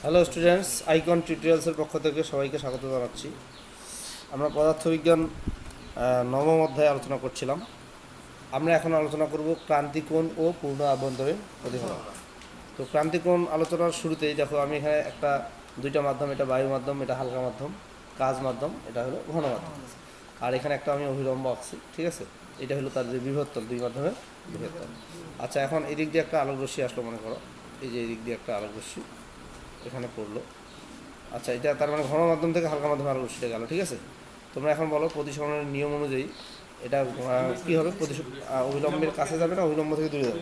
Hello students, icon টিউটোরিয়ালসের পক্ষ থেকে সবাইকে স্বাগত জানাচ্ছি। আমরা পদার্থবিজ্ঞান নবম অধ্যায়ে আলোচনা করছিলাম। আমরা এখন আলোচনা করব ক্রান্তিকোণ ও পূর্ণ আভ্যন্তরীণ প্রতিফলন। তো ক্রান্তিকোণ আলোচনার শুরুতেই দেখো, আমি এখানে দুইটা মাধ্যম, এটা বায়ু মাধ্যম, এটা হালকা মাধ্যম, কাজ মাধ্যম, এটা হলো ঘন মাধ্যম। আর এখানে একটা আমি অভিলম্ব আঁকছি, ঠিক আছে। এটা হলো তার যে বিভবতল, দুই মাধ্যমের বিভবতল। আচ্ছা, এখন এদিক দিয়ে একটা আলোক রশ্মি আসলো মনে করো, এই যে এদিক দিয়ে একটা আলোক রশ্মি এখানে পড়লো। আচ্ছা, এটা তার মানে ঘন মাধ্যম থেকে হালকা মাধ্যমে আলো রশ্মিটা গেল, ঠিক আছে। তোমরা এখন বলো প্রতিসরণের নিয়ম অনুযায়ী এটা কী হবে? অভিলম্বের কাছে যাবে না অভিলম্ব থেকে দূরে যাবে?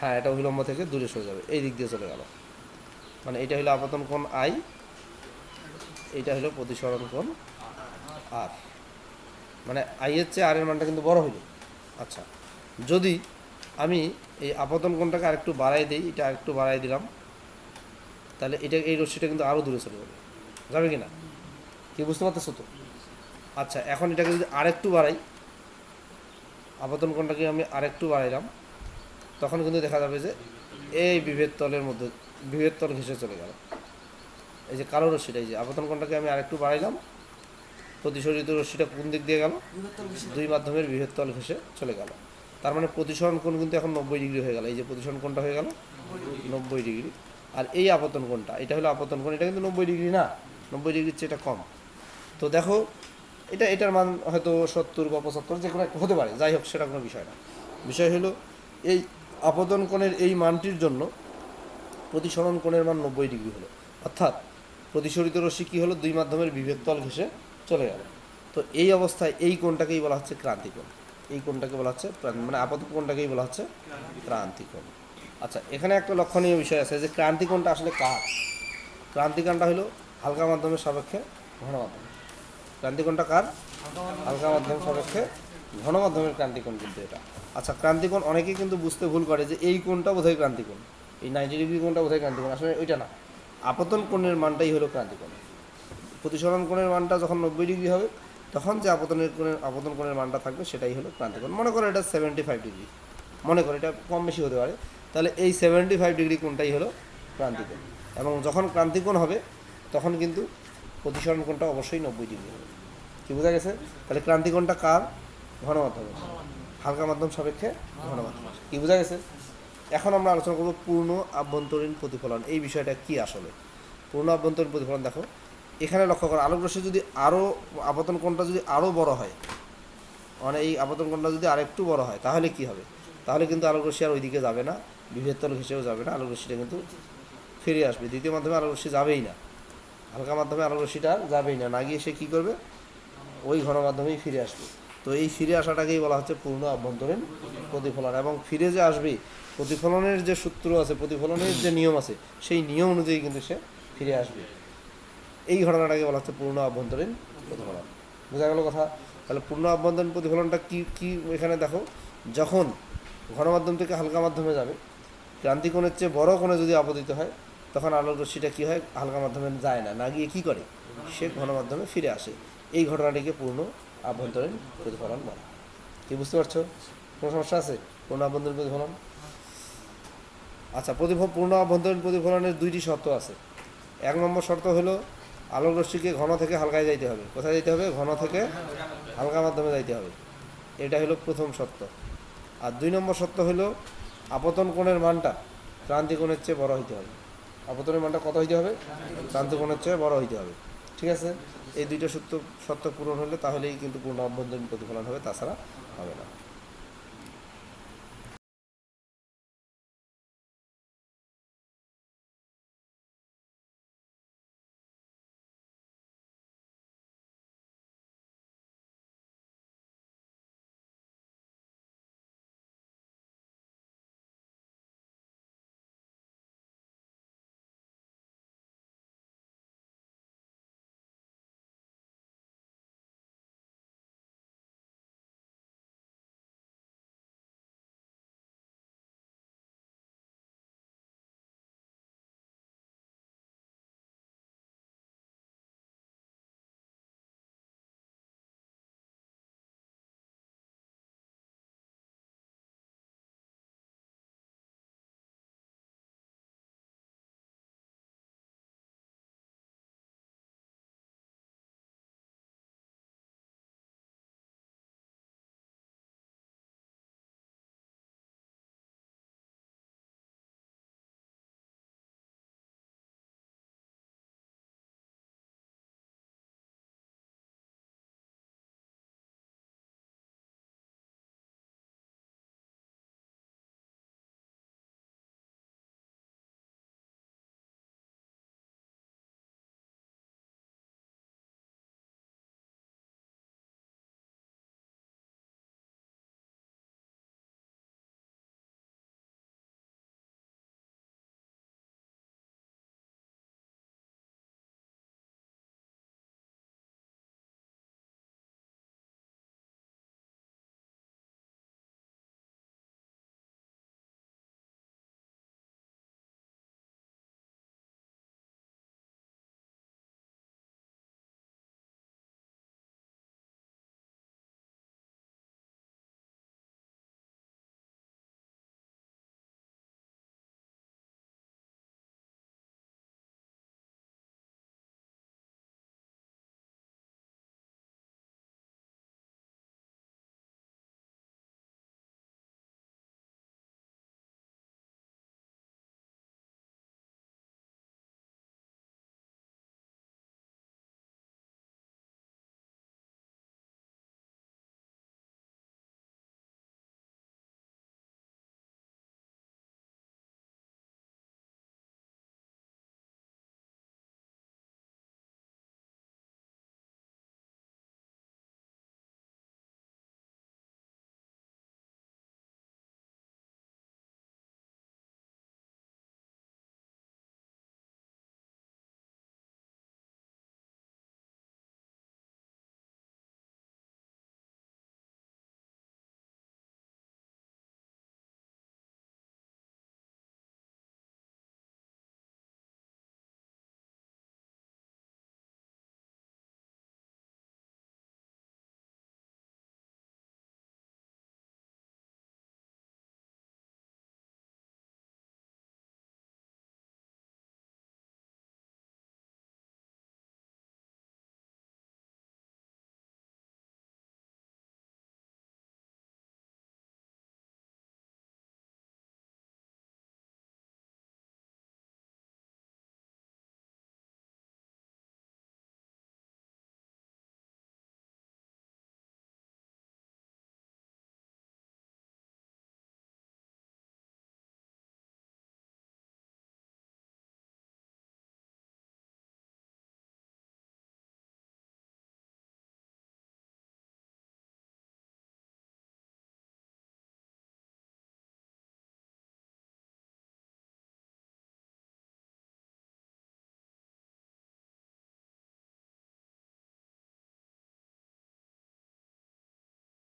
হ্যাঁ, এটা অভিলম্ব থেকে দূরে সরে যাবে, এই দিক দিয়ে চলে গেল। মানে এটা হলো আপতন কোণ আই, এইটা হলো প্রতিসরণ কোণ আর। মানে আই এর চেয়ে আর এর মানটা কিন্তু বড় হইল। আচ্ছা, যদি আমি এই আপতন কোণটাকে আরেকটু বাড়াই দিই, এটা আরেকটু বাড়াই দিলাম, তাহলে এটা এই রশ্মিটা কিন্তু আরও দূরে চলে যাবে। যাবে কি না? কি বুঝতে পারতেছো তো? আচ্ছা, এখন এটাকে যদি আরেকটু বাড়াই, আপতন কোণটাকে আমি আরেকটু বাড়াইলাম, তখন কিন্তু দেখা যাবে যে এই বিভেদ তলের মধ্যে বিভেদ তল ঘেঁষে চলে গেল। এই যে কালো রশ্মিটা, এই যে আপতন কোণটাকে আমি আরেকটু বাড়াইলাম, প্রতিসরিত রশ্মিটা কোন দিক দিয়ে গেল? দুই মাধ্যমের বিভেদ তল ঘেঁষে চলে গেল। তার মানে প্রতিসরণ কোণ কিন্তু এখন 90 ডিগ্রি হয়ে গেল। এই যে প্রতিসরণ কোণটা হয়ে গেল 90 ডিগ্রি। আর এই আপতন কোণটা, এটা হলো আপতন কোণ, এটা কিন্তু 90 ডিগ্রি না, 90 ডিগ্রির চেয়ে এটা কম। তো দেখো, এটার মান হয়তো 70 বা 75, যে কোনো একটা হতে পারে, যাই হোক সেটা কোনো বিষয় না। বিষয় হলো এই আপতন কোণের এই মানটির জন্য প্রতিসরণ কোণের মান 90 ডিগ্রি হলো, অর্থাৎ প্রতিসরিত রশ্মি কী হলো? দুই মাধ্যমের বিভেদ তল ঘেঁষে চলে গেল। তো এই অবস্থায় এই কোণটাকেই বলা হচ্ছে ক্রান্তিকোণ। এই কোণটাকে বলা হচ্ছে, মানে আপতন কোণটাকেই বলা হচ্ছে ক্রান্তিকোণ। আচ্ছা, এখানে একটা লক্ষণীয় বিষয় আছে যে ক্রান্তিকোণটা আসলে কার? ক্রান্তিকোণটা হলো হালকা মাধ্যমের সাপেক্ষে ঘন মাধ্যম। ক্রান্তিকোণটা কার? হালকা মাধ্যম সাপেক্ষে ঘন মাধ্যমের ক্রান্তিকোণ কিন্তু এটা। আচ্ছা, ক্রান্তিকোণ অনেকেই কিন্তু বুঝতে ভুল করে যে এই কোণটা বোধহয় ক্রান্তিকোণ, এই 90 ডিগ্রি কোণটা বোধহয় ক্রান্তিকোণ। আসলে ওইটা না, আপতন কোণের মানটাই হলো ক্রান্তিকোণ। প্রতিসরণ কোণের মানটা যখন 90 ডিগ্রি হবে, তখন যে আপতন কোণের মানটা থাকবে সেটাই হলো ক্রান্তিকোণ। মনে করো এটা 75 ডিগ্রি, মনে করো এটা কম বেশি হতে পারে, তাহলে এই 75 ডিগ্রি কোণটাই হলো ক্রান্তিকোণ। এবং যখন ক্রান্তিকোণ হবে তখন কিন্তু প্রতিসরণ কোণটা অবশ্যই 90 ডিগ্রি হবে। কি বোঝা গেছে? তাহলে ক্রান্তিকোণটা কার? ঘন মাধ্যমের, হালকা মাধ্যম সাপেক্ষে ঘন মাধ্যম। কি বোঝা গেছে? এখন আমরা আলোচনা করব পূর্ণ আভ্যন্তরীণ প্রতিফলন। এই বিষয়টা কি আসলে? পূর্ণ আভ্যন্তরীণ প্রতিফলন দেখো, এখানে লক্ষ্য করো, আলোক রশ্মি যদি আরও, আপতন কোণটা যদি আরও বড় হয়, মানে এই আপতন কোণটা যদি আরেকটু বড় হয়, তাহলে কি হবে? তাহলে কিন্তু আলোক রশ্মি আর ওইদিকে যাবে না, বিভেদ তল ঘেঁষেও যাবে না, আলোক রশ্মিটা কিন্তু ফিরে আসবে। দ্বিতীয় মাধ্যমে আলোক রশ্মি যাবেই না, হালকা মাধ্যমে আলোক রশ্মিটা যাবেই না, না গিয়ে সে কী করবে? ওই ঘন মাধ্যমেই ফিরে আসবে। তো এই ফিরে আসাটাকেই বলা হচ্ছে পূর্ণ আভ্যন্তরীণ প্রতিফলন। এবং ফিরে যে আসবে, প্রতিফলনের যে সূত্র আছে, প্রতিফলনের যে নিয়ম আছে, সেই নিয়ম অনুযায়ী কিন্তু সে ফিরে আসবে। এই ঘটনাটাকে বলা হচ্ছে পূর্ণ আভ্যন্তরীণ প্রতিফলন। বোঝা গেল কথা? তাহলে পূর্ণ আভ্যন্তরীণ প্রতিফলনটা কি কি এখানে দেখো, যখন ঘন মাধ্যম থেকে হালকা মাধ্যমে যাবে, ক্রান্তিকোণের চেয়ে বড় কোণে যদি আপতিত হয়, তখন আলোক রশ্মিটা কী হয়? হালকা মাধ্যমে যায় না, না গিয়ে কী করে? সে ঘন মাধ্যমে ফিরে আসে। এই ঘটনাটিকে পূর্ণ আভ্যন্তরীণ প্রতিফলন বলে। কি বুঝতে পারছো? কোনো সমস্যা আছে? পূর্ণ আভ্যন্তরীণ প্রতিফলন। আচ্ছা, পূর্ণ আভ্যন্তরীণ প্রতিফলনের দুইটি শর্ত আছে। এক নম্বর শর্ত হলো আলোক রশ্মিকে ঘন থেকে হালকায় যাইতে হবে। কোথায় যাইতে হবে? ঘন থেকে হালকা মাধ্যমে যাইতে হবে। এটা হলো প্রথম শর্ত। আর দুই নম্বর শর্ত হলো আপতন কোণের মানটা ক্রান্তিকোণের চেয়ে বড় হইতে হবে। আপতনের মানটা কত হইতে হবে? ক্রান্তিকোণের চেয়ে বড় হইতে হবে। ঠিক আছে? এই দুইটা শর্ত পূরণ হলে তাহলেই কিন্তু পূর্ণ আভ্যন্তরীণ প্রতিফলন হবে, তাছাড়া হবে না।